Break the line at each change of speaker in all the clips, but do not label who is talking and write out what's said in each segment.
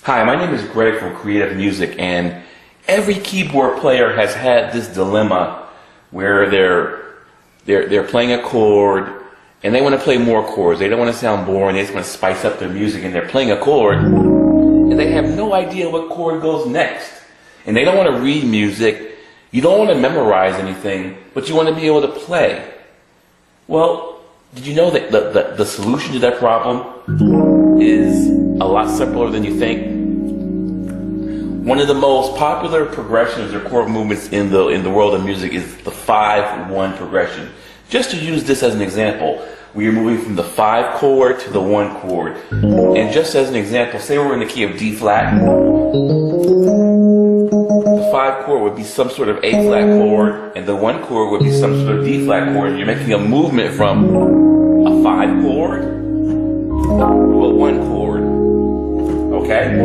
Hi, my name is Greg from Creative Music, and every keyboard player has had this dilemma where they're playing a chord and they want to play more chords. They don't want to sound boring. They just want to spice up their music, and they're playing a chord and they have no idea what chord goes next. And they don't want to read music. You don't want to memorize anything, but you want to be able to play. Well, did you know that the solution to that problem is a lot simpler than you think? One of the most popular progressions or chord movements in the world of music is the 5-1 progression. Just to use this as an example, we are moving from the 5 chord to the 1 chord. And just as an example, say we're in the key of D flat. The 5 chord would be some sort of A flat chord, and the 1 chord would be some sort of D flat chord. And you're making a movement from a 5 chord to a 1 chord. Okay?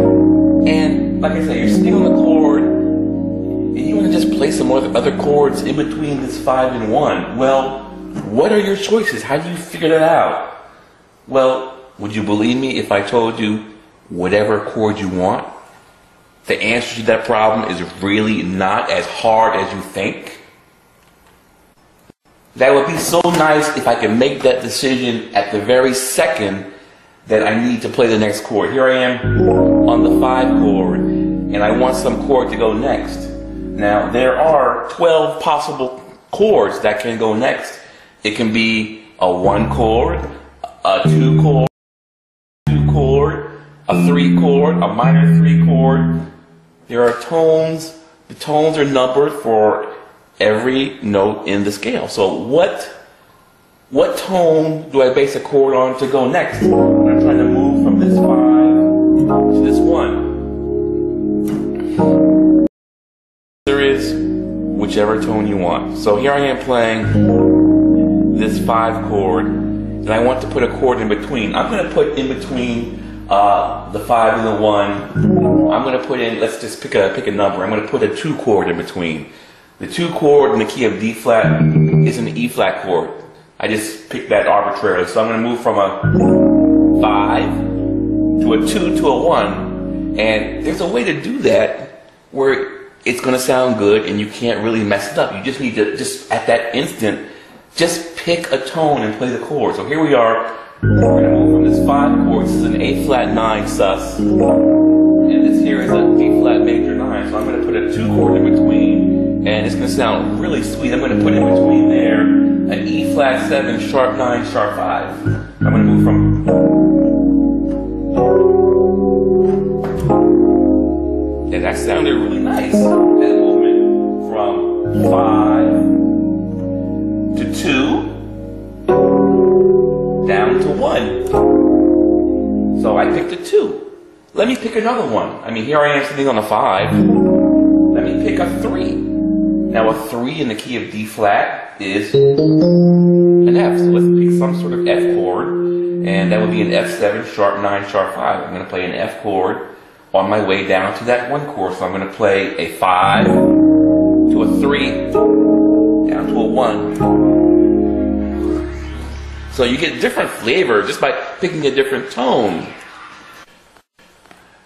And like I say, you're sitting on the chord and you want to just play some other chords in between this 5 and 1. Well, what are your choices? How do you figure that out? Well, would you believe me if I told you whatever chord you want? The answer to that problem is really not as hard as you think. That would be so nice if I could make that decision at the very second that I need to play the next chord. Here I am on the 5 chord, and I want some chord to go next. Now, there are 12 possible chords that can go next. It can be a 1 chord, a 2 chord, a 3 chord, a minor 3 chord. There are tones. The tones are numbered for every note in the scale. So what tone do I base a chord on to go next when I'm trying to move from this 5 to this 1? There is whichever tone you want. So here I am playing this 5 chord, and I want to put a chord in between. I'm going to put in between the 5 and the 1. I'm going to put in, let's just pick a number. I'm going to put a 2 chord in between. The 2 chord in the key of D flat is an E flat chord. I just picked that arbitrarily. So I'm going to move from a 5 to a 2 to a 1. And there's a way to do that where it's going to sound good and you can't really mess it up. You just need to, just at that instant, just pick a tone and play the chord. So here we are. We're going to move from this 5 chord. This is an A flat 9 sus. And this here is a D flat major 9. So I'm going to put a 2 chord in between. And it's going to sound really sweet. I'm going to put in between there an E flat 7, sharp 9, sharp 5. I'm going to move from, and that sounded really nice. That movement from 5 to 2 down to 1. So I picked a 2. Let me pick another one. I mean, here I am sitting on a 5. Let me pick a 3. Now a 3 in the key of D flat is an F. So let's pick some sort of F chord, and that would be an F7, sharp 9, sharp 5. I'm going to play an F chord on my way down to that 1 chord. So I'm going to play a 5 to a 3 down to a 1. So you get different flavor just by picking a different tone.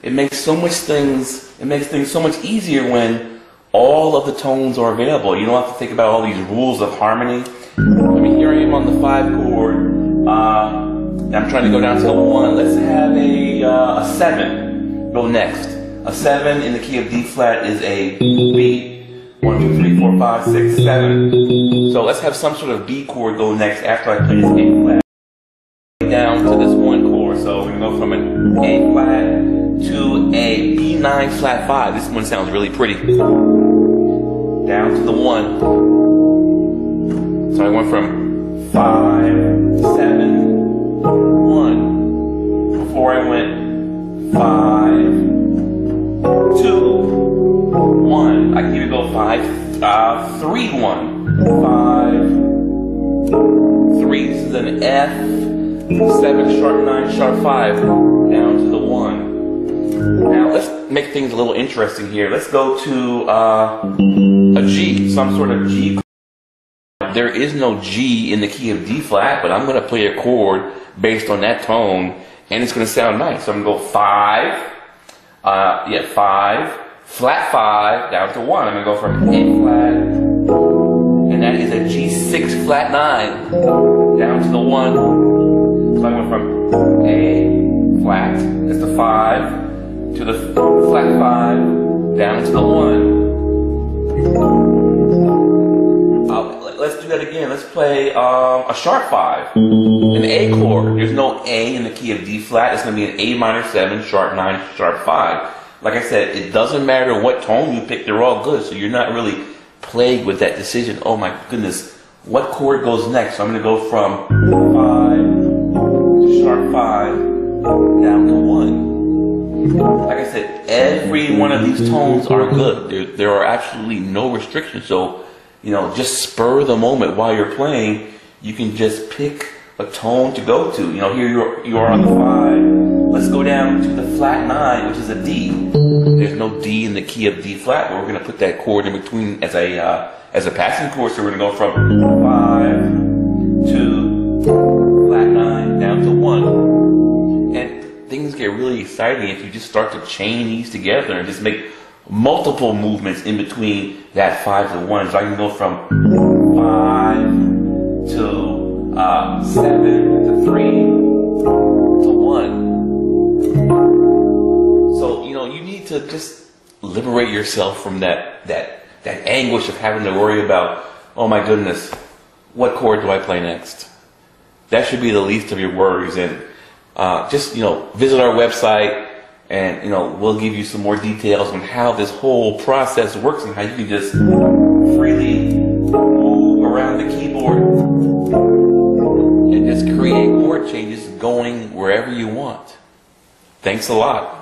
It makes things so much easier when all of the tones are available. You don't have to think about all these rules of harmony. I mean, here I am on the 5 chord. I'm trying to go down to a 1. Let's have a 7 go next. A 7 in the key of D flat is a B. 1, 2, 3, 4, 5, 6, 7. So let's have some sort of B chord go next after I play this A flat. Down to this 1 chord. So we're going to go from an A flat to a B9 flat 5. This one sounds really pretty. Down to the 1. So I went from 5, 7, 1. Before I went 5, 2, 1. I can even go 5, 3, 1. 5, 3. This is an F, 7, sharp 9, sharp 5. Down to the 1. Now let's make things a little interesting here. Let's go to a G, some sort of G. There is no G in the key of D flat, but I'm going to play a chord based on that tone, and it's going to sound nice. So I'm going to go 5, Yeah, 5, flat 5, down to 1. I'm going to go from A flat, and that is a G6 flat 9, down to the 1. So I went from A flat, that's the 5, to the flat 5, down to the 1. Let's do that again. Let's play a sharp 5, an A chord. There's no A in the key of D flat. It's going to be an A minor 7, sharp 9, sharp 5. Like I said, it doesn't matter what tone you pick. They're all good. So you're not really plagued with that decision. Oh my goodness, what chord goes next? So I'm going to go from 5 to sharp 5 down to 1. Like I said, every one of these tones are good. There are absolutely no restrictions. So, you know, just spur the moment while you're playing. You can just pick a tone to go to. You know, here you are on the 5. Let's go down to the flat 9, which is a D. There's no D in the key of D flat, but we're going to put that chord in between as a passing chord. So we're going to go from 5 to flat 9 down to 1. And things get really exciting if you just start to chain these together and just make multiple movements in between that 5 to 1. So I can go from 5 to 7 to 3 to 1. So, you know, you need to just liberate yourself from that anguish of having to worry about, oh my goodness, what chord do I play next? That should be the least of your worries. And just, you know, visit our website, and, you know, we'll give you some more details on how this whole process works and how you can just freely move around the keyboard and just create chord changes going wherever you want. Thanks a lot.